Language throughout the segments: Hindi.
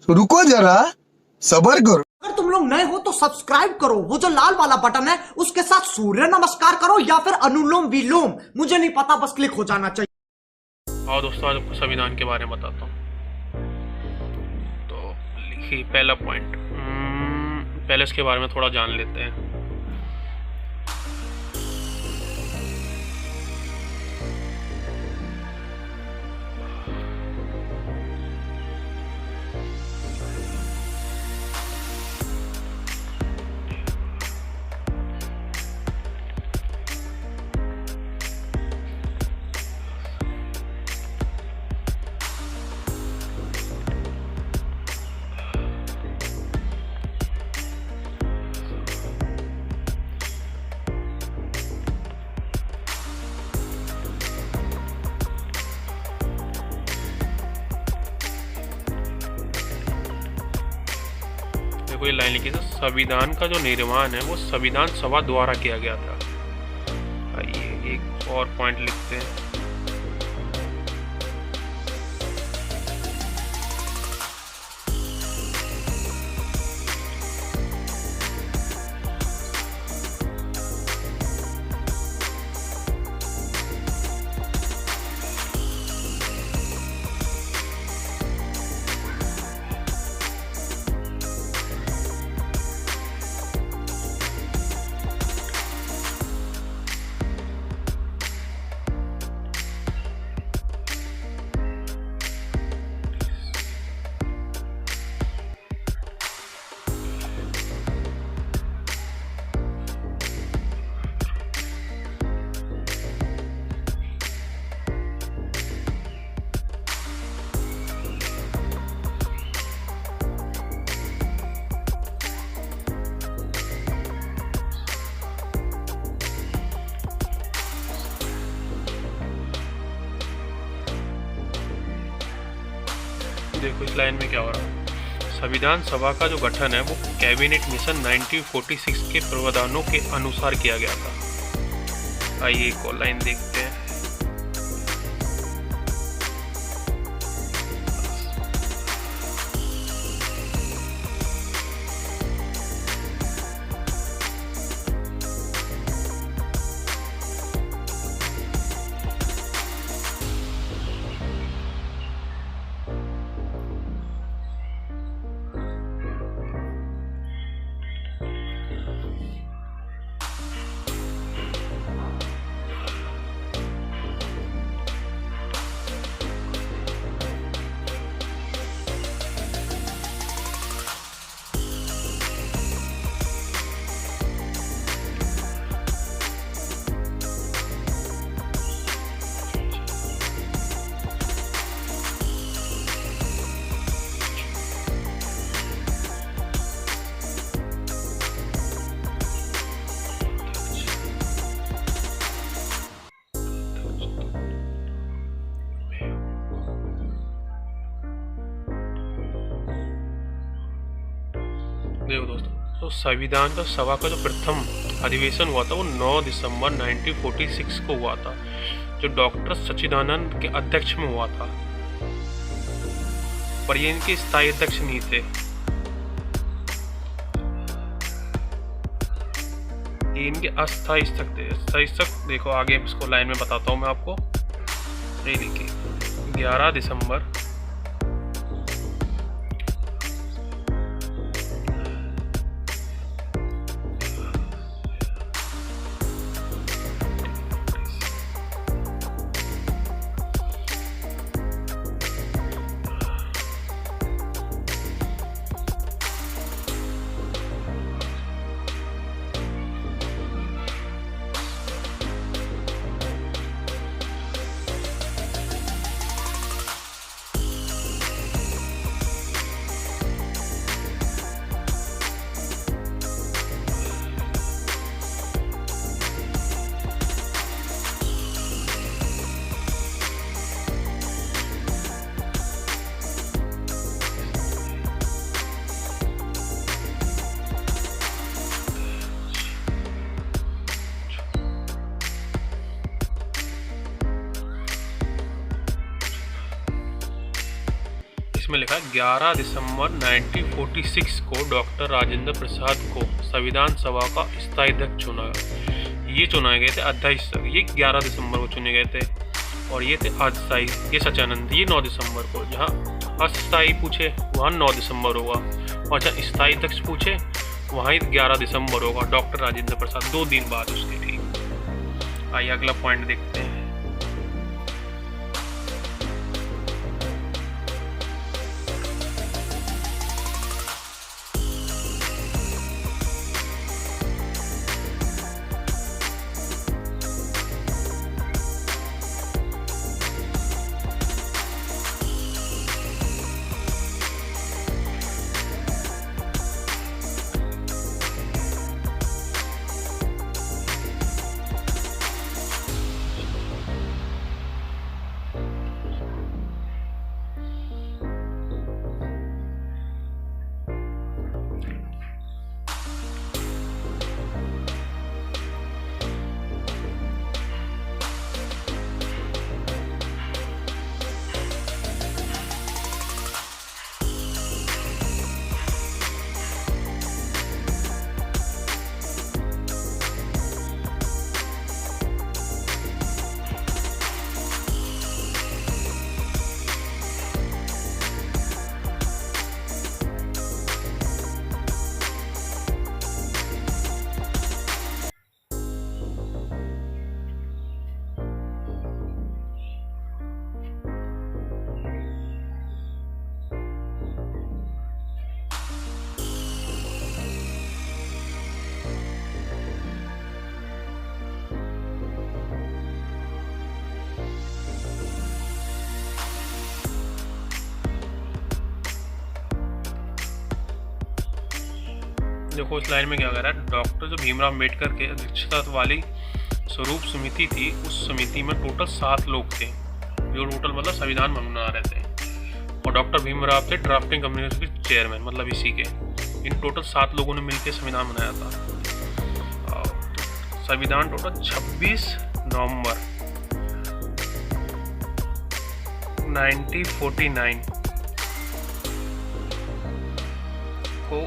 तो रुको जरा, सबर करो। अगर तुम लोग नए हो तो सब्सक्राइब करो, वो जो लाल वाला बटन है उसके साथ सूर्य नमस्कार करो या फिर अनुलोम विलोम, मुझे नहीं पता, बस क्लिक हो जाना चाहिए। और दोस्तों आज आपको संविधान के बारे में बताता हूँ। तो लिखिए पहला पॉइंट, पहले इसके बारे में थोड़ा जान लेते हैं। देखो ये लाइन लिखी थी, संविधान का जो निर्माण है वो संविधान सभा द्वारा किया गया था। आइए एक और पॉइंट लिखते हैं। देखो इस लाइन में क्या हो रहा है, संविधान सभा का जो गठन है वो कैबिनेट मिशन 1946 के प्रावधानों के अनुसार किया गया था। आइए एक और लाइन देखते हैं। देखो दोस्तों, तो संविधान का सभा का जो प्रथम अधिवेशन हुआ था वो 9 दिसंबर 1946 को हुआ था, जो डॉक्टर सच्चिदानंद के अध्यक्ष में हुआ था। पर ये इनके स्थायी अध्यक्ष नहीं थे, ये इनके अस्थायी स्थक थे। स्थायी स्थक देखो आगे इसको लाइन में बताता हूँ मैं आपको। ये देखिए 11 दिसंबर 11 इसमें लिखा है 11 दिसंबर 1946 को डॉक्टर राजेंद्र प्रसाद को संविधान सभा का स्थायी अध्यक्ष चुना। ये चुनाए गए थे अध्यक्ष, ये 11 दिसंबर को चुने गए थे। और ये थे अस्थायी, ये सच्चानंद, ये 9 दिसंबर को। जहाँ अस्थायी पूछे वहाँ 9 दिसंबर होगा, और जहाँ स्थायी अध्यक्ष पूछे वहाँ 11 दिसंबर होगा। डॉक्टर राजेंद्र प्रसाद 2 दिन बाद उसके थी। आइए अगला पॉइंट देखते हैं। देखो इस लाइन में क्या कह रहा है, डॉक्टर जो भीमराव अम्बेडकर के अध्यक्षता वाली स्वरूप समिति थी, उस समिति में टोटल 7 लोग थे, जो टोटल मतलब संविधान बना रहे थे। और डॉक्टर भीमराव थे ड्राफ्टिंग कमेटी के चेयरमैन, मतलब इसी के। इन टोटल 7 लोगों ने मिलकर संविधान बनाया था। संविधान टोटल 26 नवंबर 1949 को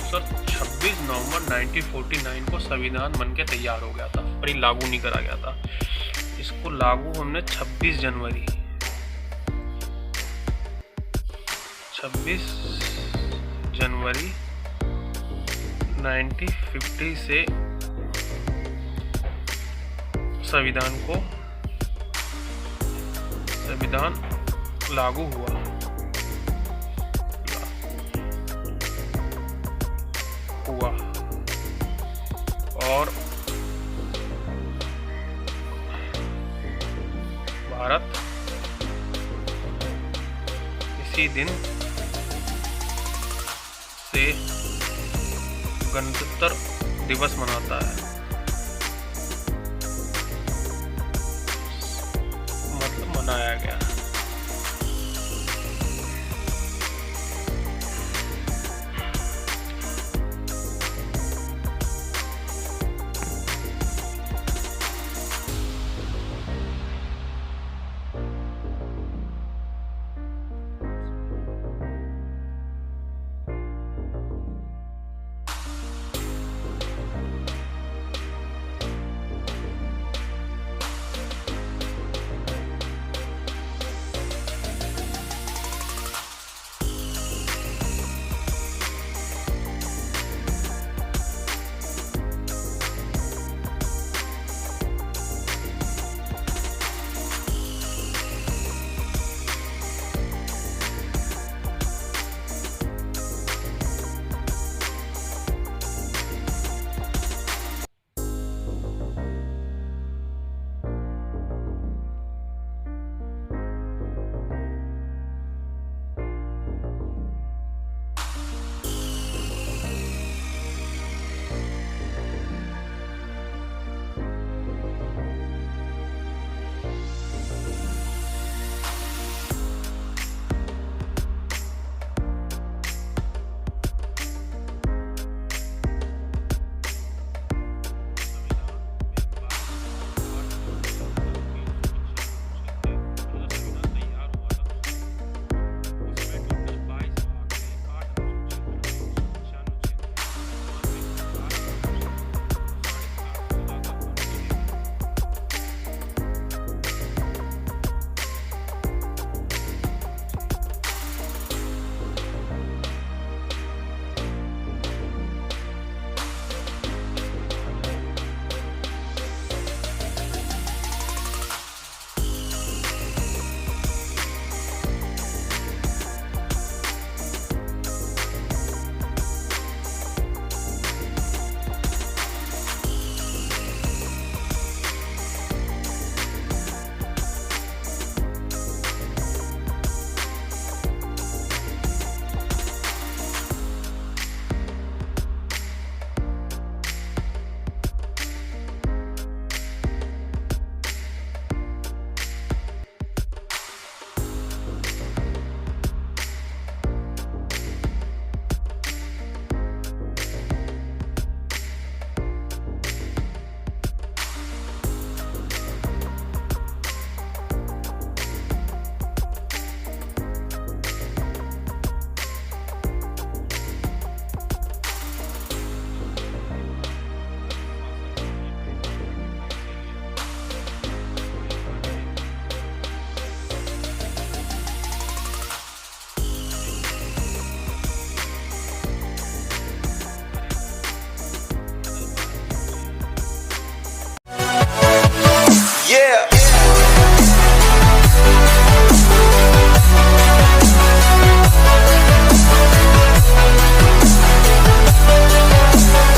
सर 26 नवंबर 1949 को संविधान बन के तैयार हो गया था, पर ये लागू नहीं करा गया था। इसको लागू हमने 26 जनवरी 1950 से संविधान लागू हुआ। और भारत इसी दिन से गणतंत्र दिवस मनाता है, मतलब मनाया गया।